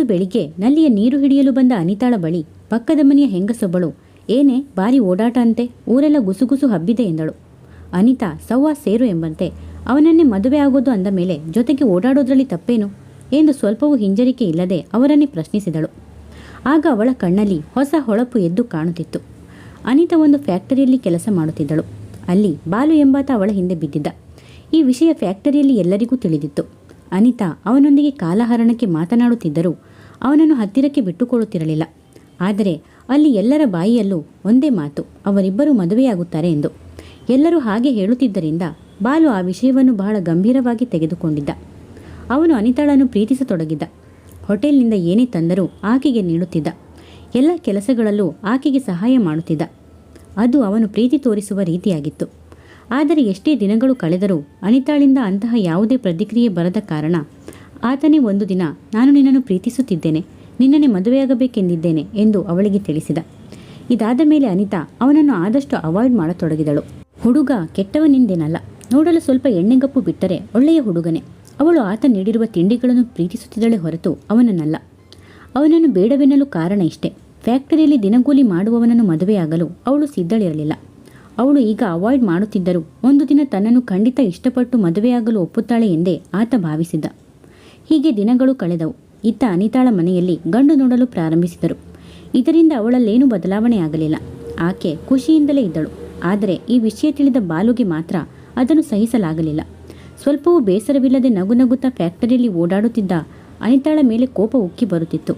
ಬೆಳಿಗ್ಗೆ ನಲ್ಲಿಯ ನೀರು ಹಿಡಿಯಲು ಬಂದ ಅನಿತಾಳ ಬಳಿ ಪಕ್ಕದ ಮನೆಯ ಹೆಂಗಸೊಬ್ಬಳು, ಏನೇ ಭಾರಿ ಓಡಾಟ ಅಂತೆ, ಊರೆಲ್ಲ ಗುಸುಗುಸು ಹಬ್ಬಿದೆ ಎಂದಳು. ಅನಿತಾ ಸವ್ವಾ ಸೇರು ಎಂಬಂತೆ ಅವನನ್ನೇ ಮದುವೆ ಆಗೋದು ಅಂದ ಮೇಲೆ ಜೊತೆಗೆ ಓಡಾಡೋದ್ರಲ್ಲಿ ತಪ್ಪೇನು ಎಂದು ಸ್ವಲ್ಪವೂ ಹಿಂಜರಿಕೆ ಇಲ್ಲದೆ ಅವರನ್ನೇ ಪ್ರಶ್ನಿಸಿದಳು. ಆಗ ಅವಳ ಕಣ್ಣಲ್ಲಿ ಹೊಸ ಹೊಳಪು ಎದ್ದು ಕಾಣುತ್ತಿತ್ತು. ಅನಿತಾ ಒಂದು ಫ್ಯಾಕ್ಟರಿಯಲ್ಲಿ ಕೆಲಸ ಮಾಡುತ್ತಿದ್ದಳು. ಅಲ್ಲಿ ಬಾಲು ಎಂಬಾತ ಅವಳ ಹಿಂದೆ ಬಿದ್ದಿದ್ದ. ಈ ವಿಷಯ ಫ್ಯಾಕ್ಟರಿಯಲ್ಲಿ ಎಲ್ಲರಿಗೂ ತಿಳಿದಿತ್ತು. ಅನಿತಾ ಅವನೊಂದಿಗೆ ಕಾಲಹರಣಕ್ಕೆ ಮಾತನಾಡುತ್ತಿದ್ದರೂ ಅವನನ್ನು ಹತ್ತಿರಕ್ಕೆ ಬಿಟ್ಟುಕೊಳ್ಳುತ್ತಿರಲಿಲ್ಲ. ಆದರೆ ಅಲ್ಲಿ ಎಲ್ಲರ ಬಾಯಿಯಲ್ಲೂ ಒಂದೇ ಮಾತು, ಅವರಿಬ್ಬರೂ ಮದುವೆಯಾಗುತ್ತಾರೆ ಎಂದು. ಎಲ್ಲರೂ ಹಾಗೆ ಹೇಳುತ್ತಿದ್ದರಿಂದ ಬಾಲು ಆ ವಿಷಯವನ್ನು ಬಹಳ ಗಂಭೀರವಾಗಿ ತೆಗೆದುಕೊಂಡಿದ್ದ. ಅವನು ಅನಿತಾಳನ್ನು ಪ್ರೀತಿಸತೊಡಗಿದ್ದ. ಹೋಟೆಲ್ನಿಂದ ಏನೇ ತಂದರೂ ಆಕೆಗೆ ನೀಡುತ್ತಿದ್ದ. ಎಲ್ಲ ಕೆಲಸಗಳಲ್ಲೂ ಆಕೆಗೆ ಸಹಾಯ ಮಾಡುತ್ತಿದ್ದ. ಅದು ಅವನು ಪ್ರೀತಿ ತೋರಿಸುವ ರೀತಿಯಾಗಿತ್ತು. ಆದರೆ ಎಷ್ಟೇ ದಿನಗಳು ಕಳೆದರೂ ಅನಿತಾಳಿಂದ ಅಂತಹ ಯಾವುದೇ ಪ್ರತಿಕ್ರಿಯೆ ಬರದ ಕಾರಣ ಆತನೇ ಒಂದು ದಿನ, ನಾನು ನಿನ್ನನ್ನು ಪ್ರೀತಿಸುತ್ತಿದ್ದೇನೆ, ನಿನ್ನನ್ನೇ ಮದುವೆಯಾಗಬೇಕೆಂದಿದ್ದೇನೆ ಎಂದು ಅವಳಿಗೆ ತಿಳಿಸಿದ. ಇದಾದ ಮೇಲೆ ಅನಿತಾ ಅವನನ್ನು ಆದಷ್ಟು ಅವಾಯ್ಡ್ ಮಾಡತೊಡಗಿದಳು. ಹುಡುಗ ಕೆಟ್ಟವನೆಂದೇನಲ್ಲ, ನೋಡಲು ಸ್ವಲ್ಪ ಎಣ್ಣೆಗಪ್ಪು ಬಿಟ್ಟರೆ ಒಳ್ಳೆಯ ಹುಡುಗನೇ. ಅವಳು ಆತ ನೀಡಿರುವ ತಿಂಡಿಗಳನ್ನು ಪ್ರೀತಿಸುತ್ತಿದ್ದಳೆ ಹೊರತು ಅವನನ್ನಲ್ಲ. ಅವನನ್ನು ಬೇಡವೆನ್ನಲು ಕಾರಣ ಇಷ್ಟೇ, ಫ್ಯಾಕ್ಟರಿಯಲ್ಲಿ ದಿನಗೂಲಿ ಮಾಡುವವನನ್ನು ಮದುವೆಯಾಗಲು ಅವಳು ಸಿದ್ಧಳಿರಲಿಲ್ಲ. ಅವಳು ಈಗ ಅವಾಯ್ಡ್ ಮಾಡುತ್ತಿದ್ದರೂ ಒಂದು ದಿನ ತನ್ನನ್ನು ಖಂಡಿತ ಇಷ್ಟಪಟ್ಟು ಮದುವೆಯಾಗಲು ಒಪ್ಪುತ್ತಾಳೆ ಎಂದೇ ಆತ ಭಾವಿಸಿದ್ದ. ಹೀಗೆ ದಿನಗಳು ಕಳೆದವು. ಇತ್ತ ಅನಿತಾಳ ಮನೆಯಲ್ಲಿ ಗಂಡು ನೋಡಲು ಪ್ರಾರಂಭಿಸಿದರು. ಇದರಿಂದ ಅವಳಲ್ಲೇನೂ ಬದಲಾವಣೆ ಆಗಲಿಲ್ಲ. ಆಕೆ ಖುಷಿಯಿಂದಲೇ ಇದ್ದಳು. ಆದರೆ ಈ ವಿಷಯ ತಿಳಿದ ಬಾಲುಗೆ ಮಾತ್ರ ಅದನ್ನು ಸಹಿಸಲಾಗಲಿಲ್ಲ. ಸ್ವಲ್ಪವೂ ಬೇಸರವಿಲ್ಲದೆ ನಗುನಗುತ್ತಾ ಫ್ಯಾಕ್ಟರಿಯಲ್ಲಿ ಓಡಾಡುತ್ತಿದ್ದ ಅನಿತಾಳ ಮೇಲೆ ಕೋಪ ಉಕ್ಕಿ ಬರುತ್ತಿತ್ತು.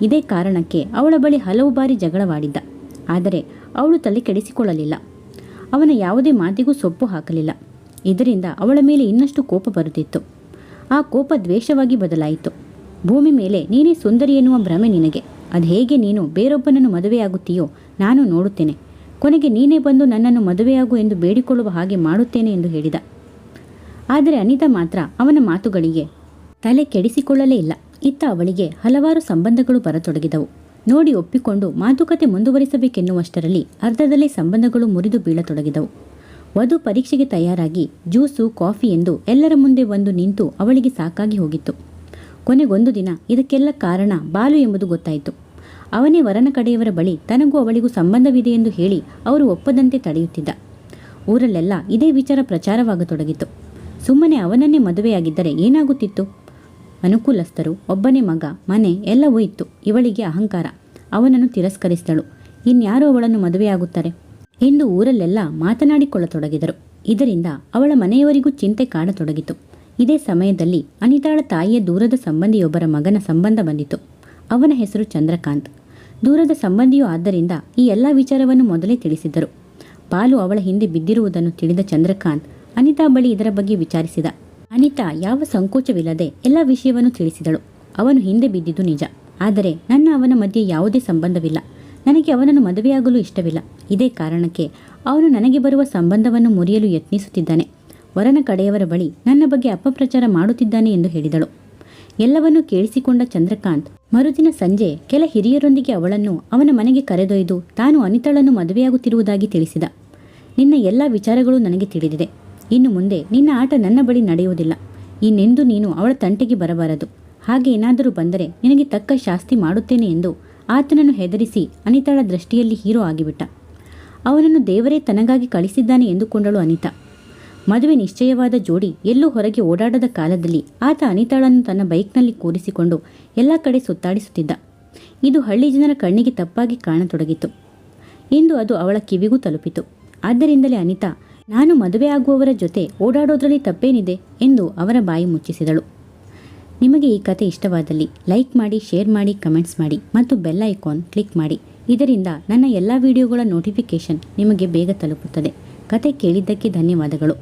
ಇದೇ ಕಾರಣಕ್ಕೆ ಅವಳ ಬಳಿ ಹಲವು ಬಾರಿ ಜಗಳವಾಡಿದ್ದ. ಆದರೆ ಅವಳು ತಲೆ ಕೆಡಿಸಿಕೊಳ್ಳಲಿಲ್ಲ. ಅವನ ಯಾವುದೇ ಮಾತಿಗೂ ಸೊಪ್ಪು ಹಾಕಲಿಲ್ಲ. ಇದರಿಂದ ಅವಳ ಮೇಲೆ ಇನ್ನಷ್ಟು ಕೋಪ ಬರುತ್ತಿತ್ತು. ಆ ಕೋಪ ದ್ವೇಷವಾಗಿ ಬದಲಾಯಿತು. ಭೂಮಿ ಮೇಲೆ ನೀನೇ ಸುಂದರಿ ಎನ್ನುವ ಭ್ರಮೆ ನಿನಗೆ. ಅದು ಹೇಗೆ ನೀನು ಬೇರೊಬ್ಬನನ್ನು ಮದುವೆಯಾಗುತ್ತೀಯೋ ನಾನು ನೋಡುತ್ತೇನೆ. ಕೊನೆಗೆ ನೀನೇ ಬಂದು ನನ್ನನ್ನು ಮದುವೆಯಾಗು ಎಂದು ಬೇಡಿಕೊಳ್ಳುವ ಹಾಗೆ ಮಾಡುತ್ತೇನೆ ಎಂದು ಹೇಳಿದ. ಆದರೆ ಅನಿತಾ ಮಾತ್ರ ಅವನ ಮಾತುಗಳಿಗೆ ತಲೆ ಕೆಡಿಸಿಕೊಳ್ಳಲೇ ಇಲ್ಲ. ಇತ್ತ ಅವಳಿಗೆ ಹಲವಾರು ಸಂಬಂಧಗಳು ಬರತೊಡಗಿದವು. ನೋಡಿ ಒಪ್ಪಿಕೊಂಡು ಮಾತುಕತೆ ಮುಂದುವರಿಸಬೇಕೆನ್ನುವಷ್ಟರಲ್ಲಿ ಅರ್ಧದಲ್ಲೇ ಸಂಬಂಧಗಳು ಮುರಿದು ಬೀಳತೊಡಗಿದವು. ವಧು ಪರೀಕ್ಷೆಗೆ ತಯಾರಾಗಿ ಜ್ಯೂಸು ಕಾಫಿ ಎಂದು ಎಲ್ಲರ ಮುಂದೆ ಬಂದು ನಿಂತು ಅವಳಿಗೆ ಸಾಕಾಗಿ ಹೋಗಿತ್ತು. ಕೊನೆಗೊಂದು ದಿನ ಇದಕ್ಕೆಲ್ಲ ಕಾರಣ ಬಾಲು ಎಂಬುದು ಗೊತ್ತಾಯಿತು. ಅವನೇ ವರನ ಕಡೆಯವರ ಬಳಿ ತನಗೂ ಅವಳಿಗೂ ಸಂಬಂಧವಿದೆ ಎಂದು ಹೇಳಿ ಅವರು ಒಪ್ಪದಂತೆ ತಡೆಯುತ್ತಿದ್ದ. ಊರಲ್ಲೆಲ್ಲ ಇದೇ ವಿಚಾರ ಪ್ರಚಾರವಾಗತೊಡಗಿತು. ಸುಮ್ಮನೆ ಅವನನ್ನೇ ಮದುವೆಯಾಗಿದ್ದರೆ ಏನಾಗುತ್ತಿತ್ತು? ಅನುಕೂಲಸ್ಥರು, ಒಬ್ಬನೇ ಮಗ, ಮನೆ ಎಲ್ಲವೂ ಇತ್ತು. ಇವಳಿಗೆ ಅಹಂಕಾರ. ಅವನನ್ನು ತಿರಸ್ಕರಿಸಿದಳು. ಇನ್ಯಾರೋ ಅವಳನ್ನು ಮದುವೆಯಾಗುತ್ತಾರೆ ಎಂದು ಊರಲ್ಲೆಲ್ಲ ಮಾತನಾಡಿಕೊಳ್ಳತೊಡಗಿದರು. ಇದರಿಂದ ಅವಳ ಮನೆಯವರಿಗೂ ಚಿಂತೆ ಕಾಡತೊಡಗಿತು. ಇದೇ ಸಮಯದಲ್ಲಿ ಅನಿತಾಳ ತಾಯಿಯ ದೂರದ ಸಂಬಂಧಿಯೊಬ್ಬರ ಮಗನ ಸಂಬಂಧ ಬಂದಿತು. ಅವನ ಹೆಸರು ಚಂದ್ರಕಾಂತ್. ದೂರದ ಸಂಬಂಧಿಯೂ ಆದ್ದರಿಂದ ಈ ಎಲ್ಲ ವಿಚಾರವನ್ನು ಮೊದಲೇ ತಿಳಿಸಿದ್ದರು. ಬಾಲು ಅವಳ ಹಿಂದೆ ಬಿದ್ದಿರುವುದನ್ನು ತಿಳಿದ ಚಂದ್ರಕಾಂತ್ ಅನಿತಾ ಬಳಿ ಇದರ ಬಗ್ಗೆ ವಿಚಾರಿಸಿದ. ಅನಿತಾ ಯಾವ ಸಂಕೋಚವಿಲ್ಲದೆ ಎಲ್ಲ ವಿಷಯವನ್ನು ತಿಳಿಸಿದಳು. ಅವನು ಹಿಂದೆ ಬಿದ್ದಿದ್ದು ನಿಜ, ಆದರೆ ನನ್ನ ಅವನ ಮಧ್ಯೆ ಯಾವುದೇ ಸಂಬಂಧವಿಲ್ಲ. ನನಗೆ ಅವನನ್ನು ಮದುವೆಯಾಗಲು ಇಷ್ಟವಿಲ್ಲ. ಇದೇ ಕಾರಣಕ್ಕೆ ಅವನು ನನಗೆ ಬರುವ ಸಂಬಂಧವನ್ನು ಮುರಿಯಲು ಯತ್ನಿಸುತ್ತಿದ್ದಾನೆ. ವರನ ಕಡೆಯವರ ಬಳಿ ನನ್ನ ಬಗ್ಗೆ ಅಪಪ್ರಚಾರ ಮಾಡುತ್ತಿದ್ದಾನೆ ಎಂದು ಹೇಳಿದಳು. ಎಲ್ಲವನ್ನೂ ಕೇಳಿಸಿಕೊಂಡ ಚಂದ್ರಕಾಂತ್ ಮರುದಿನ ಸಂಜೆ ಕೆಲ ಹಿರಿಯರೊಂದಿಗೆ ಅವಳನ್ನು ಅವನ ಮನೆಗೆ ಕರೆದೊಯ್ದು ತಾನು ಅನಿತಾಳನ್ನು ಮದುವೆಯಾಗುತ್ತಿರುವುದಾಗಿ ತಿಳಿಸಿದ. ನಿನ್ನ ಎಲ್ಲ ವಿಚಾರಗಳು ನನಗೆ ತಿಳಿದಿದೆ. ಇನ್ನು ಮುಂದೆ ನಿನ್ನ ಆಟ ನನ್ನ ಬಳಿ ನಡೆಯುವುದಿಲ್ಲ. ಇನ್ನೆಂದೂ ನೀನು ಅವಳ ತಂಟೆಗೆ ಬರಬಾರದು. ಹಾಗೆ ಏನಾದರೂ ಬಂದರೆ ನಿನಗೆ ತಕ್ಕ ಶಾಸ್ತಿ ಮಾಡುತ್ತೇನೆ ಎಂದು ಆತನನ್ನು ಹೆದರಿಸಿ ಅನಿತಾಳ ದೃಷ್ಟಿಯಲ್ಲಿ ಹೀರೋ ಆಗಿಬಿಟ್ಟ. ಅವನನ್ನು ದೇವರೇ ತನಗಾಗಿ ಕಳಿಸಿದ್ದಾನೆ ಎಂದುಕೊಂಡಳು ಅನಿತಾ. ಮದುವೆ ನಿಶ್ಚಯವಾದ ಜೋಡಿ ಎಲ್ಲೂ ಹೊರಗೆ ಓಡಾಡದ ಕಾಲದಲ್ಲಿ ಆತ ಅನಿತಾಳನ್ನು ತನ್ನ ಬೈಕ್ನಲ್ಲಿ ಕೂರಿಸಿಕೊಂಡು ಎಲ್ಲ ಕಡೆ ಸುತ್ತಾಡಿಸುತ್ತಿದ್ದ. ಇದು ಹಳ್ಳಿ ಜನರ ಕಣ್ಣಿಗೆ ತಪ್ಪಾಗಿ ಕಾಣತೊಡಗಿತು. ಇಂದು ಅದು ಅವಳ ಕಿವಿಗೂ ತಲುಪಿತು. ಆದ್ದರಿಂದಲೇ ಅನಿತಾ, ನಾನು ಮದುವೆ ಆಗುವವರ ಜೊತೆ ಓಡಾಡೋದ್ರಲ್ಲಿ ತಪ್ಪೇನಿದೆ ಎಂದು ಅವರ ಬಾಯಿ ಮುಚ್ಚಿಸಿದಳು. ನಿಮಗೆ ಈ ಕತೆ ಇಷ್ಟವಾದಲ್ಲಿ ಲೈಕ್ ಮಾಡಿ, ಶೇರ್ ಮಾಡಿ, ಕಮೆಂಟ್ಸ್ ಮಾಡಿ ಮತ್ತು ಬೆಲ್ ಐಕಾನ್ ಕ್ಲಿಕ್ ಮಾಡಿ. ಇದರಿಂದ ನನ್ನ ಎಲ್ಲ ವಿಡಿಯೋಗಳ ನೋಟಿಫಿಕೇಶನ್ ನಿಮಗೆ ಬೇಗ ತಲುಪುತ್ತದೆ. ಕತೆ ಕೇಳಿದ್ದಕ್ಕೆ ಧನ್ಯವಾದಗಳು.